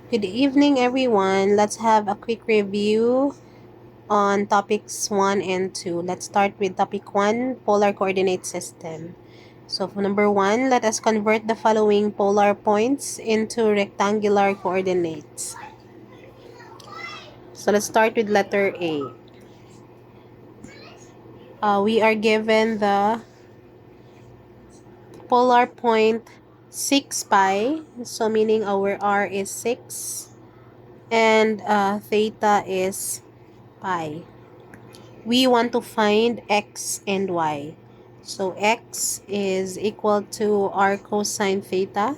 Good evening, everyone. Let's have a quick review on topics 1 and 2. Let's start with topic 1, polar coordinate system. So for number 1, let us convert the following polar points into rectangular coordinates. So let's start with letter A. We are given the polar point 6 pi, so meaning our r is 6 and theta is pi. We want to find x and y. So x is equal to r cosine theta.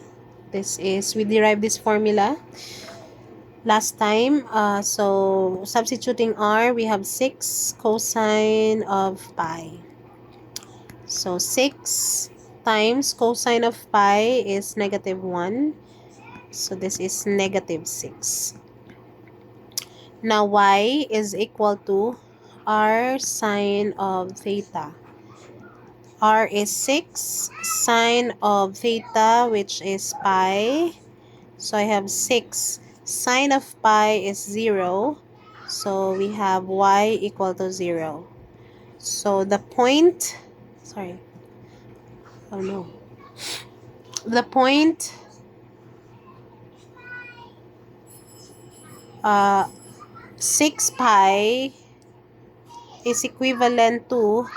We derived this formula last time. So substituting r, we have 6 cosine of pi. So 6 times cosine of pi is negative 1. So this is negative 6. Now y is equal to r sine of theta. R is 6, sine of theta, which is pi. So I have 6. Sine of pi is 0. So we have y equal to 0. So the point, sorry, oh no. The point uh, 6 pi is equivalent to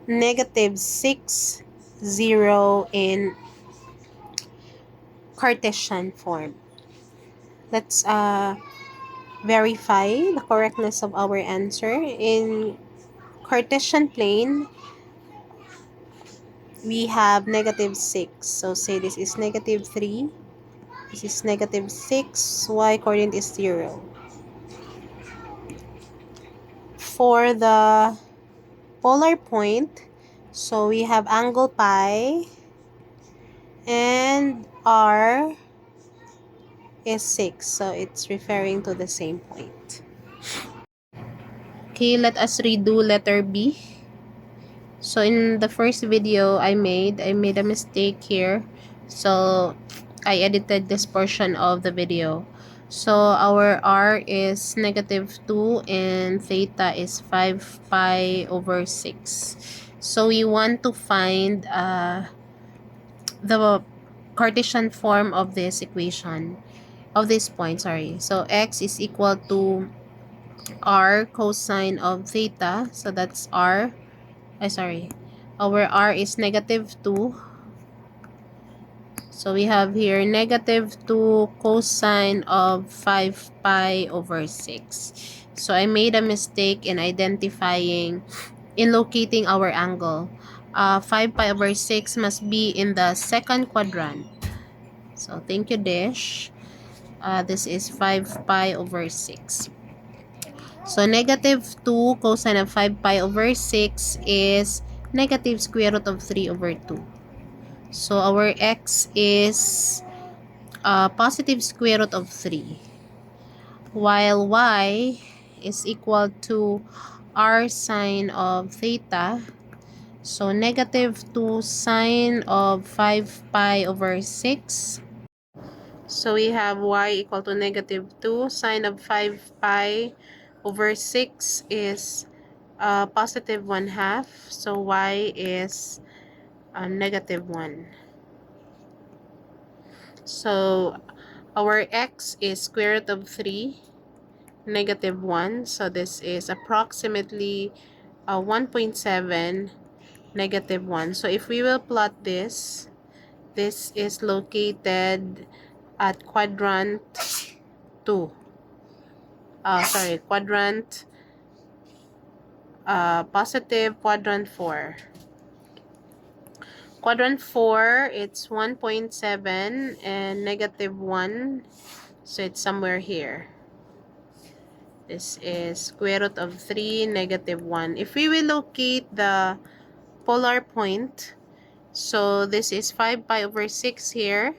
negative 6, 0 in Cartesian form. Let's verify the correctness of our answer. In Cartesian plane, we have negative 6. So say this is negative 3. This is negative 6. Y coordinate is 0. For the polar point, so we have angle pi and r is 6. So it's referring to the same point. Okay, let us redo letter B. So in the first video I made a mistake here. So I edited this portion of the video. So our r is negative 2 and theta is 5 pi over 6. So we want to find the Cartesian form of this equation, of this point, sorry. So x is equal to r cosine of theta. So that's r. Our r is negative 2. So we have here negative 2 cosine of 5 pi over 6. So I made a mistake in locating our angle. 5 pi over 6 must be in the second quadrant. So thank you, Dish. This is 5 pi over 6. So negative 2 cosine of 5 pi over 6 is negative square root of 3 over 2. So our x is positive square root of 3. While y is equal to r sine of theta. So negative 2 sine of 5 pi over 6. So we have y equal to negative 2. Sine of 5 pi over 6 is positive 1/2. So y is negative 1. So our x is square root of 3, negative 1. So this is approximately 1.7, negative 1. So if we will plot this, this is located at quadrant 2. Positive quadrant 4. Quadrant 4, it's 1.7 and negative 1. So it's somewhere here. This is square root of 3, negative 1. If we will locate the polar point, so this is 5 pi over 6 here.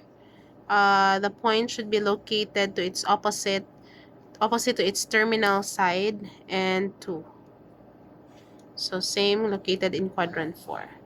The point should be located to its opposite to its terminal side and 2. So same located in quadrant 4.